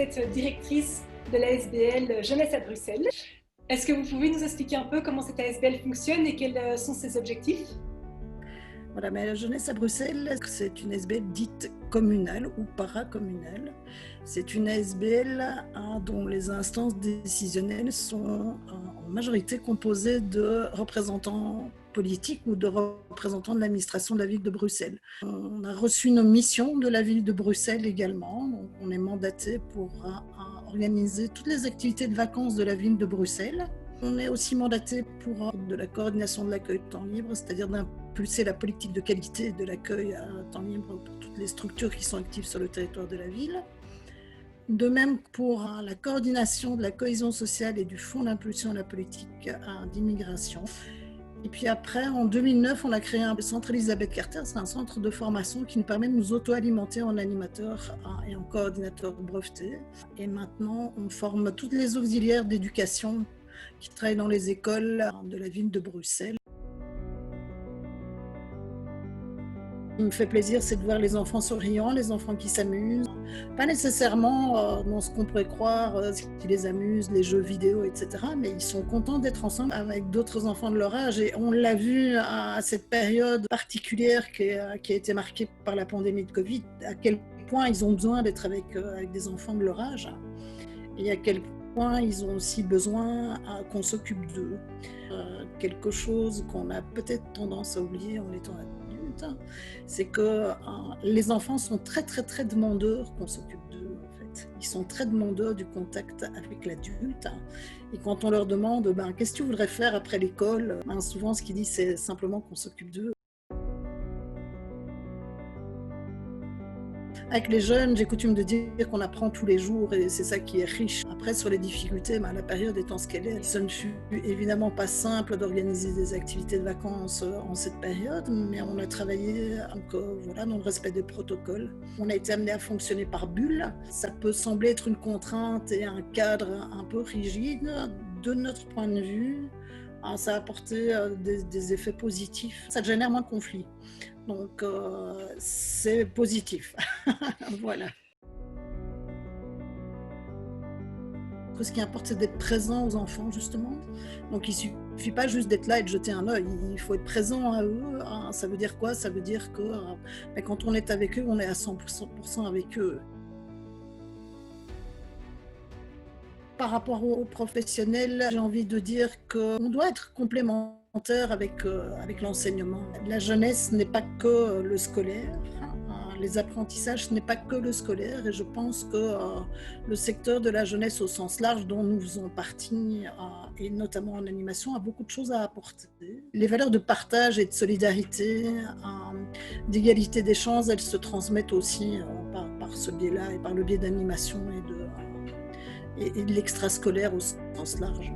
êtes directrice de l'ASBL Jeunesse à Bruxelles. Est-ce que vous pouvez nous expliquer un peu comment cette ASBL fonctionne et quels sont ses objectifs? Voilà, mais la Jeunesse à Bruxelles, c'est une ASBL dite communale ou paracommunale. C'est une ASBL dont les instances décisionnelles sont en majorité composées de représentants politiques ou de représentants de l'administration de la ville de Bruxelles. On a reçu nos missions de la ville de Bruxelles également. Donc on est mandaté pour organiser toutes les activités de vacances de la ville de Bruxelles. On est aussi mandaté pour de la coordination de l'accueil de temps libre, c'est-à-dire d'impulser la politique de qualité de l'accueil à temps libre pour toutes les structures qui sont actives sur le territoire de la ville. De même pour la coordination de la cohésion sociale et du Fonds d'impulsion à la politique d'immigration. Et puis après, en 2009, on a créé un centre Elisabeth Carter, c'est un centre de formation qui nous permet de nous auto-alimenter en animateurs et en coordinateurs brevetés. Et maintenant, on forme toutes les auxiliaires d'éducation qui travaillent dans les écoles de la ville de Bruxelles. Ce qui me fait plaisir, c'est de voir les enfants souriants, les enfants qui s'amusent. Pas nécessairement dans ce qu'on pourrait croire, ce qui les amuse, les jeux vidéo, etc. Mais ils sont contents d'être ensemble avec d'autres enfants de leur âge. Et on l'a vu à cette période particulière qui a été marquée par la pandémie de Covid, à quel point ils ont besoin d'être avec des enfants de leur âge. Et à quel point ils ont aussi besoin qu'on s'occupe d'eux. Quelque chose qu'on a peut-être tendance à oublier en étant adulte, c'est que les enfants sont très très très demandeurs qu'on s'occupe d'eux en fait. Ils sont très demandeurs du contact avec l'adulte. Et quand on leur demande qu'est-ce que tu voudrais faire après l'école, souvent ce qu'ils disent c'est simplement qu'on s'occupe d'eux. Avec les jeunes, j'ai coutume de dire qu'on apprend tous les jours et c'est ça qui est riche. Après, sur les difficultés, la période étant ce qu'elle est, ce ne fut évidemment pas simple d'organiser des activités de vacances en cette période, mais on a travaillé dans le respect des protocoles. On a été amené à fonctionner par bulles. Ça peut sembler être une contrainte et un cadre un peu rigide. De notre point de vue, ça a apporté des effets positifs. Ça génère moins de conflits. Donc, c'est positif. Voilà. Ce qui importe, c'est d'être présent aux enfants, justement. Donc, il ne suffit pas juste d'être là et de jeter un œil. Il faut être présent à eux. Ça veut dire quoi? Ça veut dire que quand on est avec eux, on est à 100% avec eux. Par rapport aux professionnels, j'ai envie de dire qu'on doit être complémentaire avec l'enseignement. La jeunesse n'est pas que le scolaire. Les apprentissages, ce n'est pas que le scolaire. Et je pense que le secteur de la jeunesse au sens large, dont nous faisons partie, et notamment en animation, a beaucoup de choses à apporter. Les valeurs de partage et de solidarité, d'égalité des chances, elles se transmettent aussi par ce biais-là et par le biais d'animation et de l'extrascolaire au sens large.